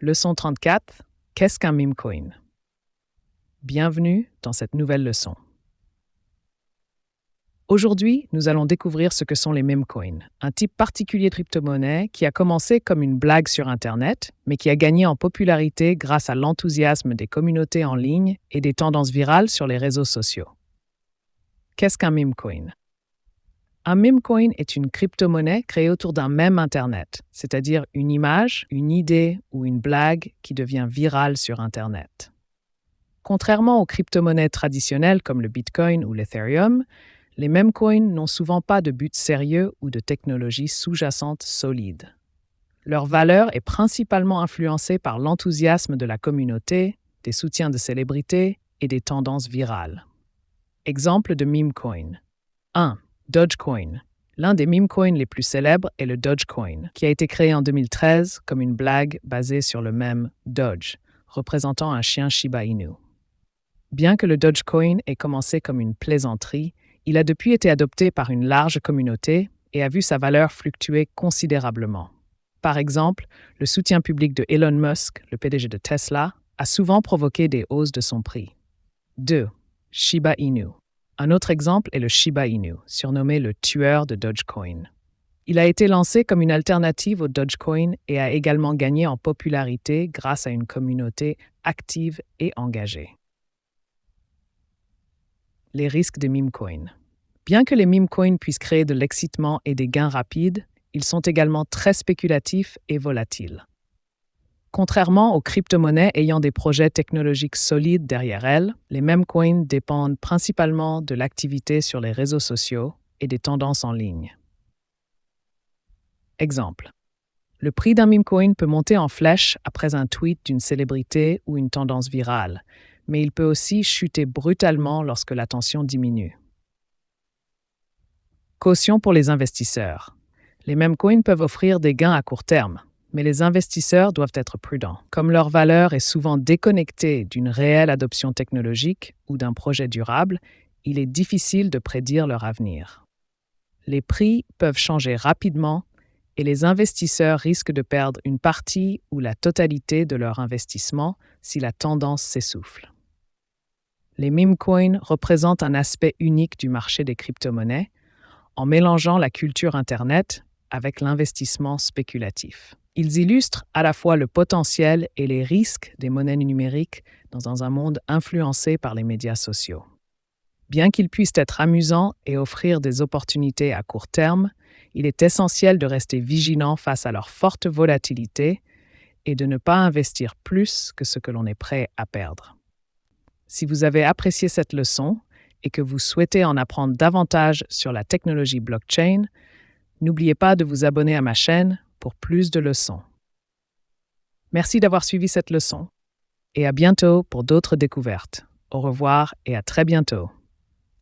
Leçon 34. Qu'est-ce qu'un meme coin? Bienvenue dans cette nouvelle leçon. Aujourd'hui, nous allons découvrir ce que sont les meme coins, un type particulier de crypto-monnaie qui a commencé comme une blague sur Internet, mais qui a gagné en popularité grâce à l'enthousiasme des communautés en ligne et des tendances virales sur les réseaux sociaux. Qu'est-ce qu'un meme coin? Un meme coin est une crypto-monnaie créée autour d'un mème Internet, c'est-à-dire une image, une idée ou une blague qui devient virale sur Internet. Contrairement aux crypto-monnaies traditionnelles comme le Bitcoin ou l'Ethereum, les meme coins n'ont souvent pas de but sérieux ou de technologie sous-jacente solide. Leur valeur est principalement influencée par l'enthousiasme de la communauté, des soutiens de célébrités et des tendances virales. Exemple de meme coin. 1. Dogecoin. L'un des meme coins les plus célèbres est le Dogecoin, qui a été créé en 2013 comme une blague basée sur le mème Doge, représentant un chien Shiba Inu. Bien que le Dogecoin ait commencé comme une plaisanterie, il a depuis été adopté par une large communauté et a vu sa valeur fluctuer considérablement. Par exemple, le soutien public de Elon Musk, le PDG de Tesla, a souvent provoqué des hausses de son prix. 2. Shiba Inu. Un autre exemple est le Shiba Inu, surnommé le tueur de Dogecoin. Il a été lancé comme une alternative au Dogecoin et a également gagné en popularité grâce à une communauté active et engagée. Les risques des meme coins. Bien que les meme coins puissent créer de l'excitement et des gains rapides, ils sont également très spéculatifs et volatiles. Contrairement aux crypto-monnaies ayant des projets technologiques solides derrière elles, les meme coins dépendent principalement de l'activité sur les réseaux sociaux et des tendances en ligne. Exemple. Le prix d'un meme coin peut monter en flèche après un tweet d'une célébrité ou une tendance virale, mais il peut aussi chuter brutalement lorsque l'attention diminue. Caution pour les investisseurs. Les meme coins peuvent offrir des gains à court terme, mais les investisseurs doivent être prudents. Comme leur valeur est souvent déconnectée d'une réelle adoption technologique ou d'un projet durable, il est difficile de prédire leur avenir. Les prix peuvent changer rapidement et les investisseurs risquent de perdre une partie ou la totalité de leur investissement si la tendance s'essouffle. Les meme coins représentent un aspect unique du marché des crypto-monnaies en mélangeant la culture Internet avec l'investissement spéculatif. Ils illustrent à la fois le potentiel et les risques des monnaies numériques dans un monde influencé par les médias sociaux. Bien qu'ils puissent être amusants et offrir des opportunités à court terme, il est essentiel de rester vigilant face à leur forte volatilité et de ne pas investir plus que ce que l'on est prêt à perdre. Si vous avez apprécié cette leçon et que vous souhaitez en apprendre davantage sur la technologie blockchain, n'oubliez pas de vous abonner à ma chaîne pour plus de leçons. Merci d'avoir suivi cette leçon et à bientôt pour d'autres découvertes. Au revoir et à très bientôt.